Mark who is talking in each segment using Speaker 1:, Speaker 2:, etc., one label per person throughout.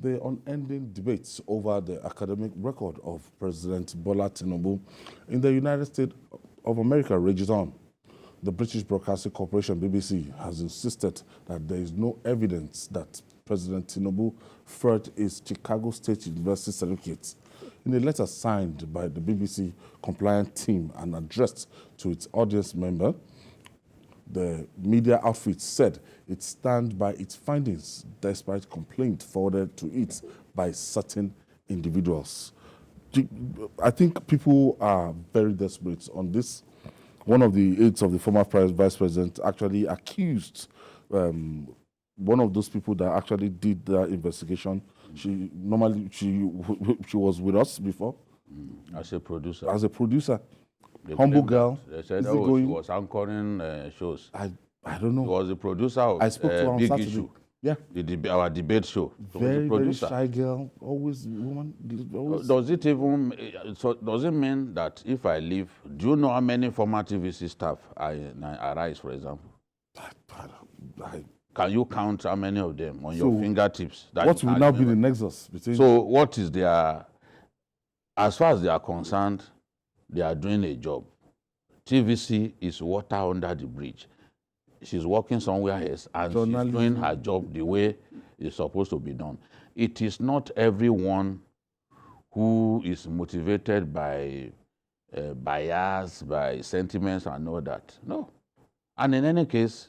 Speaker 1: The unending debates over the academic record of President Bola Tinubu in the United States of America rages on. The British Broadcasting Corporation, BBC, has insisted that there is no evidence that President Tinubu forged his Chicago State University certificate. In a letter signed by the BBC compliant team and addressed to its audience member, the media outfit said it stands by its findings despite complaints forwarded to it by certain individuals. I think people are very desperate on this. One of the aides of the former vice president actually accused one of those people that actually did the investigation. She was with us before.
Speaker 2: As a producer.
Speaker 1: As a producer. Humble girl.
Speaker 2: They said, oh, she was anchoring shows.
Speaker 1: I don't know.
Speaker 2: She was a producer of
Speaker 1: I spoke to her on
Speaker 2: Big
Speaker 1: Saturday.
Speaker 2: Issue.
Speaker 1: Yeah.
Speaker 2: Our debate show.
Speaker 1: Very shy girl. Always woman. Always.
Speaker 2: Does it mean that if I leave, do you know how many former TVC staff arise, for example? Can you count how many of them on your fingertips?
Speaker 1: What will now be the nexus between?
Speaker 2: So what is their, as far as they are concerned, they are doing a job. TVC is water under the bridge. She's working somewhere else and she's doing her job the way it's supposed to be done. It is not everyone who is motivated by bias, by sentiments and all that. No. And in any case,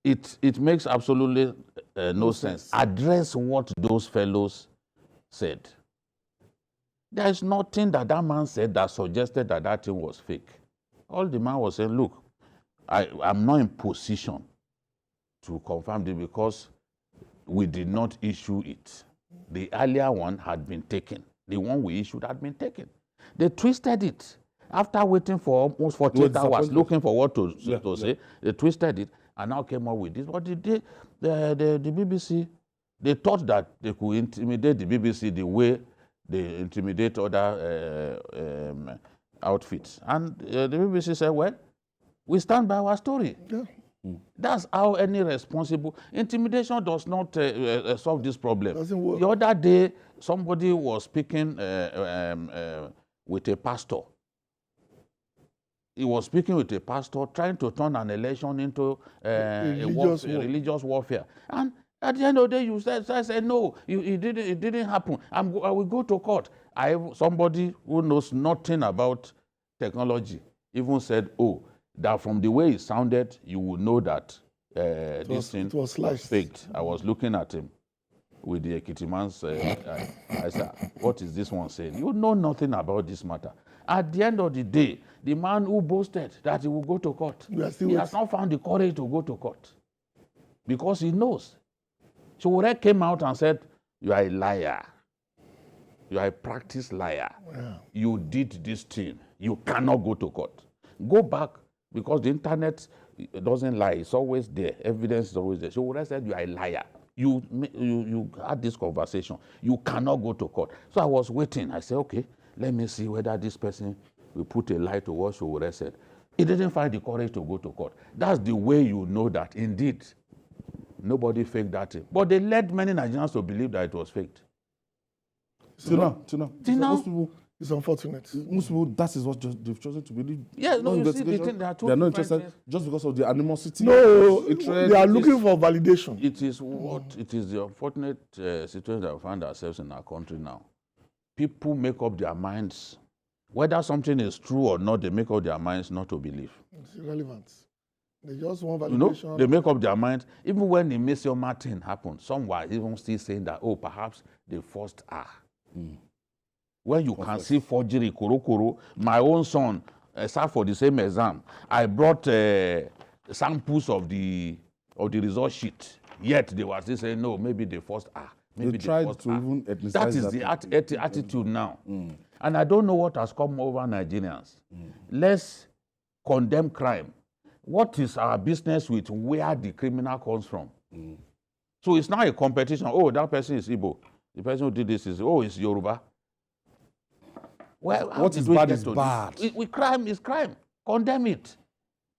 Speaker 2: it makes absolutely no sense. Address what those fellows said. There is nothing that man said that suggested that that thing was fake. All the man was saying, look, I'm not in position to confirm this because we did not issue it. The earlier one had been taken. The one we issued had been taken. They twisted it. After waiting for almost 48 hours, looking for what to say, they twisted it and now came up with this. But the BBC, they thought that they could intimidate the BBC the way they intimidate other outfits. And the BBC said, well, we stand by our story. Yeah. That's how any responsible... Intimidation does not solve this problem. Doesn't work. The other day, somebody was speaking with a pastor. He was speaking with a pastor, trying to turn an election into religious warfare. And at the end of the day, you said no, it didn't happen. I will go to court. Somebody who knows nothing about technology even said, oh, that from the way it sounded, you would know that this thing was faked. I was looking at him with the Ekitiman's I said, what is this one saying? You know nothing about this matter. At the end of the day, the man who boasted that he will go to court, he has not found the courage to go to court because he knows. Showore came out and said, you are a liar. You are a practiced liar. Yeah. You did this thing. You cannot go to court. Go back, because the internet doesn't lie. It's always there. Evidence is always there. Showore said, you are a liar. You had this conversation. You cannot go to court. So I was waiting. I said, okay, let me see whether this person will put a lie to what Showore said. He didn't find the courage to go to court. That's the way you know that, indeed, nobody faked that thing. But they led many Nigerians to believe that it was faked.
Speaker 1: Till now.
Speaker 3: Most people, it's unfortunate.
Speaker 1: Most people, that is what they've chosen to believe.
Speaker 2: Yeah, no, you see, they are
Speaker 1: not interested just because of the animosity.
Speaker 3: No, they are looking for validation.
Speaker 2: It is the unfortunate situation that we find ourselves in our country now. People make up their minds. Whether something is true or not, they make up their minds not to believe.
Speaker 3: It's irrelevant. They just want validation.
Speaker 2: You know, they make up their minds. Even when the Mr. Martin happened, some were even still saying that, oh, perhaps they forced her. When you can see forgery, kuro, my own son sat for the same exam. I brought samples of the result sheet. Yet they were still saying, no, maybe they forced her. Maybe
Speaker 1: they tried to even ethnicize
Speaker 2: that is the attitude now. And I don't know what has come over Nigerians. Let's condemn crime. What is our business with where the criminal comes from? So it's not a competition. Oh, that person is Igbo. The person who did this is, oh, it's Yoruba. Well,
Speaker 1: what is bad is bad.
Speaker 2: Crime is crime. Condemn it.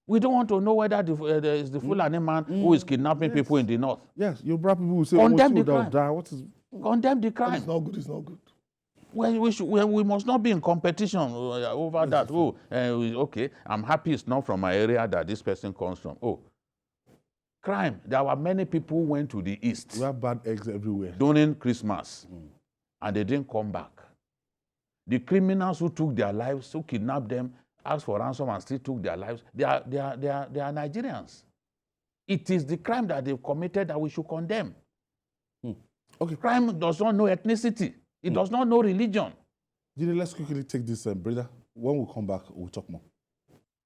Speaker 2: We don't want to know whether it's the Fulani man who is kidnapping people in the north.
Speaker 1: Yes, your black people will say,
Speaker 2: Condemn
Speaker 1: oh,
Speaker 2: the crime.
Speaker 1: die. What is...
Speaker 2: Condemn the crime.
Speaker 3: It's not good. It's not good.
Speaker 2: We must not be in competition over that. Okay, I'm happy it's not from my area that this person comes from. Oh, crime. There were many people who went to the east.
Speaker 1: We have bad eggs everywhere.
Speaker 2: During Christmas, and they didn't come back. The criminals who took their lives, who kidnapped them, asked for ransom and still took their lives, they are Nigerians. It is the crime that they've committed that we should condemn.
Speaker 1: Okay.
Speaker 2: Crime does not know ethnicity. It does not know religion.
Speaker 1: Jide, let's quickly take this, brother. When we come back, we'll talk more.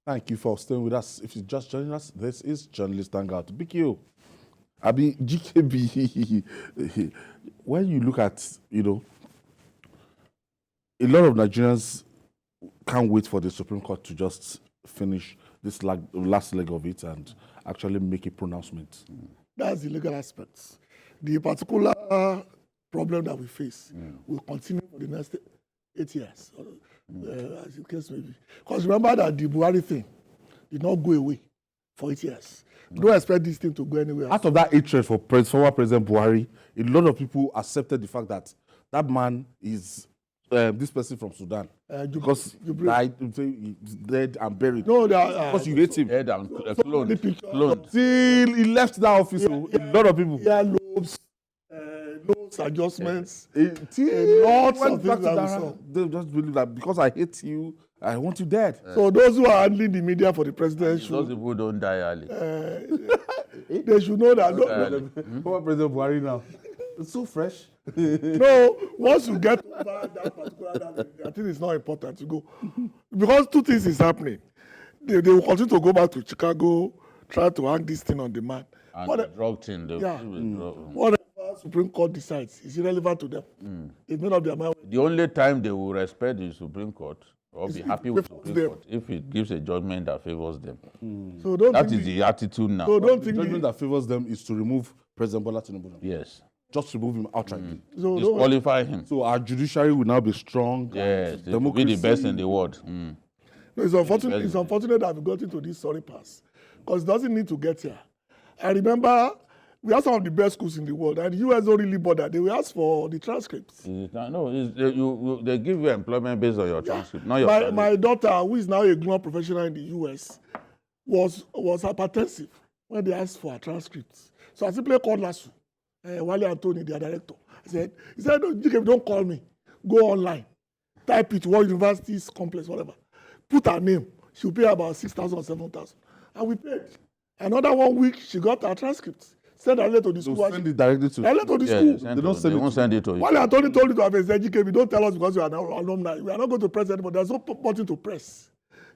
Speaker 1: Thank you for staying with us. If you're just joining us, this is Journalist Hangout. Big you. I mean, GKB, when you look at, a lot of Nigerians can't wait for the Supreme Court to just finish this last leg of it and actually make a pronouncement.
Speaker 3: That's the legal aspects. The particular problem that we face will continue for the next 8 years, as the case may be. Because remember that the Buhari thing did not go away for 8 years. Don't expect this thing to go anywhere.
Speaker 1: Out of that hatred for former President Buhari, a lot of people accepted the fact that that man is this person from Sudan. Because he died, he's dead and buried.
Speaker 3: No,
Speaker 1: because you hate him.
Speaker 2: Dead and cloned.
Speaker 1: Till he left that office, a lot of people.
Speaker 3: Earlobes, nose adjustments,
Speaker 1: lots
Speaker 3: of things that we saw.
Speaker 1: They just believe that because I hate you, I want you dead.
Speaker 3: So those who are handling the media for the president
Speaker 2: Those people don't die early.
Speaker 3: They should know that.
Speaker 1: Former President Buhari now. It's so fresh.
Speaker 3: No, once you get over that particular, I think it's not important to go. Because two things is happening. They will continue to go back to Chicago, try to hang this thing on the man.
Speaker 2: And the drug thing.
Speaker 3: Whatever Supreme Court decides is irrelevant to them. They've made up their mind.
Speaker 2: The only time they will respect the Supreme Court or be happy with the Supreme Court if it gives a judgment that favors them.
Speaker 3: So
Speaker 2: that is the attitude now.
Speaker 3: So don't think
Speaker 1: the judgment that favors them is to remove President Bola Tinubu.
Speaker 2: Yes.
Speaker 1: Just remove him outrightly.
Speaker 3: So
Speaker 2: disqualify him.
Speaker 1: So our judiciary will now be strong.
Speaker 2: Yes, it will be the best in the world.
Speaker 3: No, it's unfortunate that we got into this sorry pass because it doesn't need to get here. I remember we have some of the best schools in the world, and the US don't really bother. They will ask for the transcripts.
Speaker 2: No, they give you employment based on your transcript, not your
Speaker 3: my daughter, who is now a grown professional in the US, was hypertensive when they asked for her transcripts. So I simply called Lasu, Wale Anthony, their director. He said, no, don't call me. Go online. Type it, World Universities Complex, whatever. Put her name. She'll pay about 6,000 or 7,000. And we paid. Another 1 week, she got her transcripts. Send her letter to the school.
Speaker 1: Send it directly to
Speaker 3: the school.
Speaker 2: They won't send it to you.
Speaker 3: Wale Anthony told you to have a ZGKB. Don't tell us because you are now alumni. We are not going to press anybody. There's no button to press.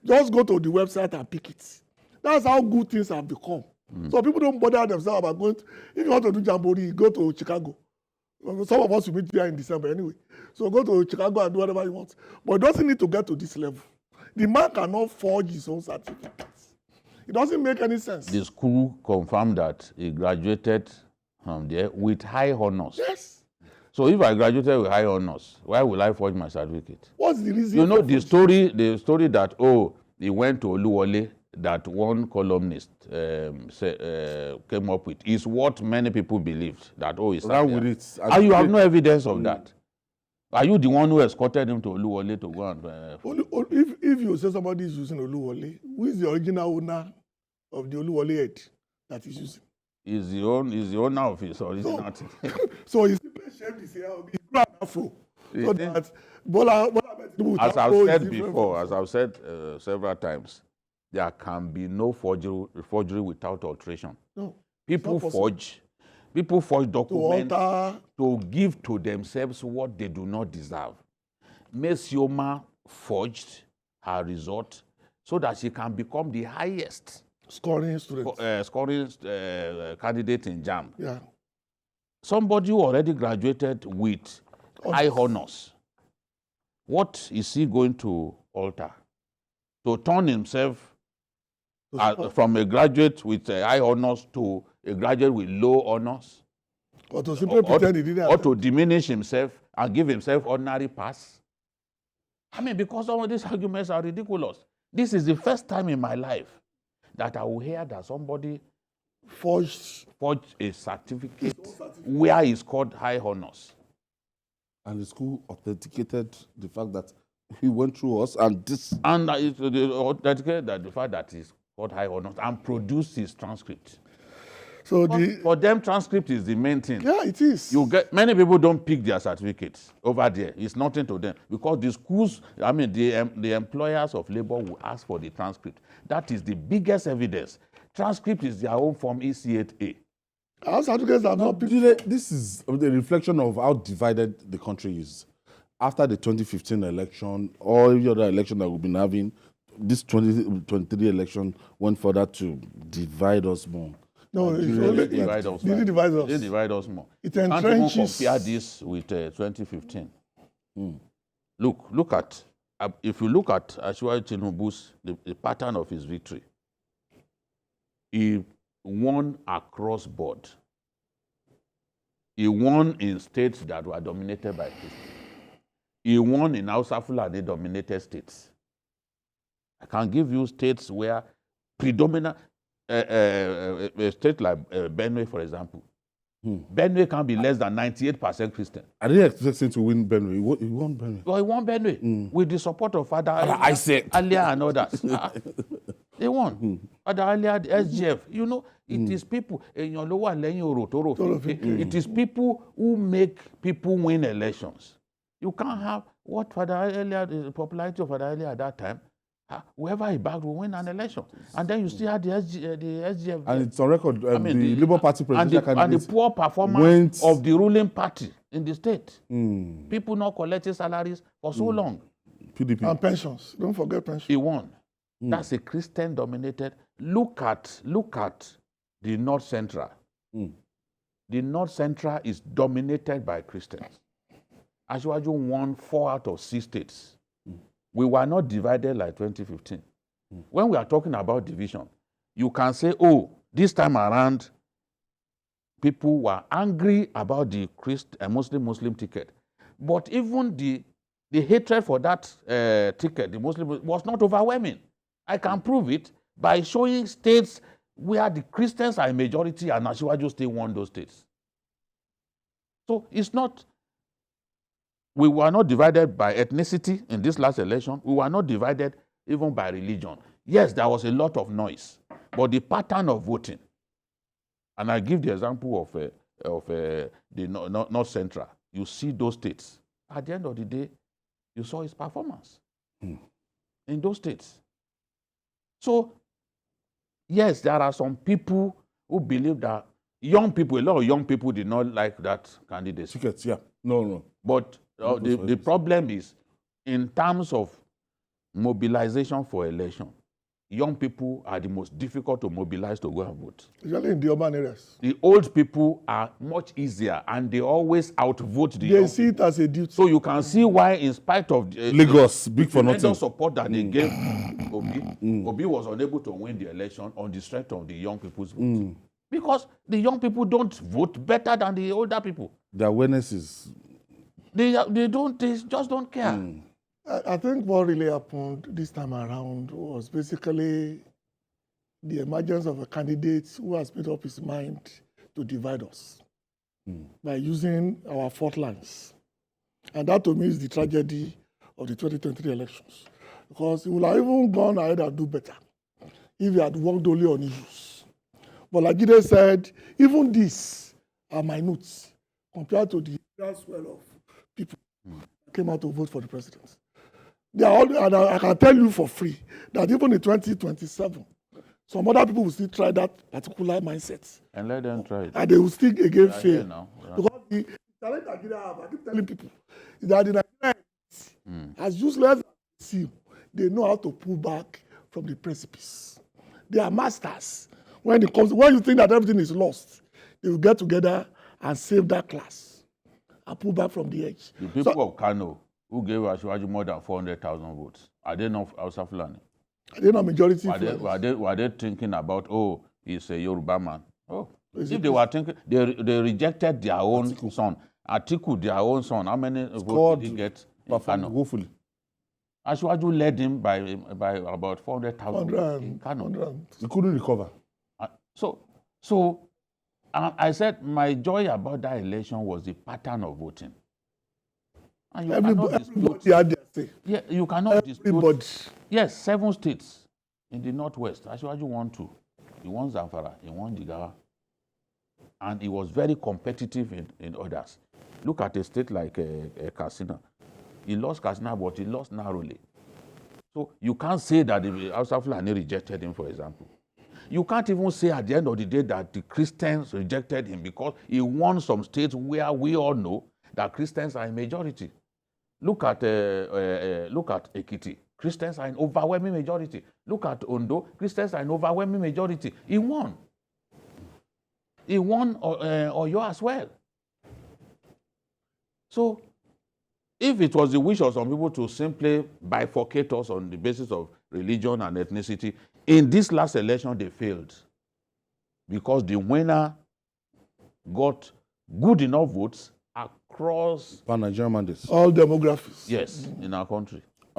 Speaker 3: Just go to the website and pick it. That's how good things have become. So people don't bother themselves about going to, if you want to do Jamboree, go to Chicago. Some of us will meet here in December anyway. So go to Chicago and do whatever you want. But it doesn't need to get to this level. The man cannot forge his own certificates. It doesn't make any sense.
Speaker 2: The school confirmed that he graduated from there with high honors.
Speaker 3: Yes.
Speaker 2: So if I graduated with high honors, why will I forge my certificate?
Speaker 3: What's the reason?
Speaker 2: You know the story that, he went to Oluwole, that one columnist came up with, is what many people believed, that, he's
Speaker 1: with it.
Speaker 2: And you have no evidence of that. Are you the one who escorted him to Oluwole to go and...
Speaker 3: If you say somebody is using Oluwole, who is the original owner of the Oluwole head that he's using?
Speaker 2: He's the owner of his original thing.
Speaker 3: So he's shaved his hair, he's grown afro. So that Bola
Speaker 2: as I've said before, as I've said several times, there can be no forgery without alteration.
Speaker 3: No.
Speaker 2: People forge documents to give to themselves what they do not deserve. Ms. Yoma forged her result so that she can become the highest
Speaker 3: scoring student,
Speaker 2: candidate in JAM.
Speaker 3: Yeah.
Speaker 2: Somebody who already graduated with high honors, what is he going to alter? To turn himself from a graduate with high honors to a graduate with low honors?
Speaker 3: Or to simply pretend he didn't.
Speaker 2: Or to diminish himself and give himself ordinary pass? I mean, because some of these arguments are ridiculous. This is the first time in my life that I will hear that somebody
Speaker 3: Forged.
Speaker 2: forged a certificate where it's called high honors.
Speaker 1: And the school authenticated the fact that he went through us and this.
Speaker 2: And they authenticated that the fact that it's called high honors and produced his transcript.
Speaker 3: So
Speaker 2: For them, transcript is the main thing.
Speaker 3: yeah, it is.
Speaker 2: You get many people don't pick their certificates over there. It's nothing to them because the schools, I mean, the employers of labor will ask for the transcript. That is the biggest evidence. Transcript is their own form EC8A.
Speaker 3: Our certificates are not picked.
Speaker 1: This is the reflection of how divided the country is. After the 2015 election, or every other election that we've been having, this 2023 election went further to divide us more.
Speaker 3: No, it's
Speaker 2: They
Speaker 3: only
Speaker 2: divide us.
Speaker 3: Did it divide us?
Speaker 2: They divide us more.
Speaker 3: It
Speaker 2: Can't even
Speaker 3: entrenches.
Speaker 2: compare this with 2015. Look at if you look at Ashwari Tinubu's the pattern of his victory. He won across board. He won in states that were dominated by Christians. He won in Hausa Fulani dominated states. I can give you states where predominant a state like Benue, for example. Benue can be less than 98% Christian.
Speaker 1: I didn't expect him to win Benue. He won Benue.
Speaker 2: Well, he won Benue with the support of Father
Speaker 1: Isaac.
Speaker 2: Alia and others. They won. Father Alia, the SGF. You know, it is people. It is people who make people win elections. You can't have what Father Alia, the popularity of Father Alia at that time. Whoever he backed will win an election. And then you still had the SGF.
Speaker 1: And it's on record, the Labour Party presidential candidate.
Speaker 2: And the poor performance of the ruling party in the state. People not collecting salaries for so long.
Speaker 1: PDP.
Speaker 3: And pensions. Don't forget pensions.
Speaker 2: He won. That's a Christian dominated. Look at the North Central. The North Central is dominated by Christians. Ashwaju won 4 out of 6 states. We were not divided like 2015. When we are talking about division, you can say, oh, this time around, people were angry about the Muslim ticket. But even the hatred for that ticket, the Muslim, was not overwhelming. I can prove it by showing states where the Christians are a majority and Ashwaju still won those states. So it's not... We were not divided by ethnicity in this last election. We were not divided even by religion. Yes, there was a lot of noise, but the pattern of voting, and I give the example of the North Central. You see those states. At the end of the day, you saw his performance in those states. So, yes, there are some people who believe that a lot of young people did not like that candidacy.
Speaker 1: Tickets, yeah. No.
Speaker 2: But the problem is, in terms of mobilization for election, young people are the most difficult to mobilize to go and vote.
Speaker 3: Especially in the urban areas.
Speaker 2: The old people are much easier and they always outvote the young
Speaker 3: They see it as a duty.
Speaker 2: So you can see why, in spite of
Speaker 1: Lagos, big for nothing.
Speaker 2: support that they gave Obi was unable to win the election on the strength of the young people's vote. Because the young people don't vote better than the older people.
Speaker 1: The awareness is...
Speaker 2: They just don't care.
Speaker 3: I think what really happened this time around was basically the emergence of a candidate who has made up his mind to divide us by using our fault lines. And that to me is the tragedy of the 2023 elections. Because he would have even gone ahead and do better if he had worked only on issues. But like Jide said, even these are minute compared to the swell of people who came out to vote for the president. They are all, and I can tell you for free that even in 2027, some other people will still try that particular mindset.
Speaker 2: And let them try it.
Speaker 3: And they will still again fail.
Speaker 2: Now. Yeah.
Speaker 3: Because the challenge Nigeria have, I keep telling people, is that the Nigerians, as useless as they seem, they know how to pull back from the precipice. They are masters. When you think that everything is lost, they will get together and save that class and pull back from the edge.
Speaker 2: The people of Kano who gave Ashwaju more than 400,000 votes, are they not Hausa Fulani?
Speaker 3: Are they not majority?
Speaker 2: Were they thinking about, oh, he's a Yoruba man? Oh, if they were thinking, they rejected their own son. Atiku, their own son. How many votes did he get in Kano?
Speaker 1: Hopefully.
Speaker 2: Ashwaju led him by about 400,000 in Kano.
Speaker 3: 100.
Speaker 1: He couldn't recover.
Speaker 2: So I said my joy about that election was the pattern of voting. And you cannot dispute.
Speaker 3: Everybody had their say.
Speaker 2: Yeah, you cannot
Speaker 3: Everybody.
Speaker 2: dispute. Yes, 7 states in the northwest. Ashwaju won 2. He won Zamfara, he won Jigawa. And he was very competitive in others. Look at a state like Katsina. He lost Katsina, but he lost narrowly. So you can't say that the Hausa Fulani rejected him, for example. You can't even say at the end of the day that the Christians rejected him because he won some states where we all know that Christians are a majority. Look at Ekiti. Christians are in overwhelming majority. Look at Ondo. Christians are in overwhelming majority. He won. He won Oyo as well. So, if it was the wish of some people to simply bifurcate us on the basis of religion and ethnicity, in this last election they failed because the winner got good enough votes across
Speaker 1: Pan-Nigerian mandates.
Speaker 3: All demographics.
Speaker 2: yes in our country.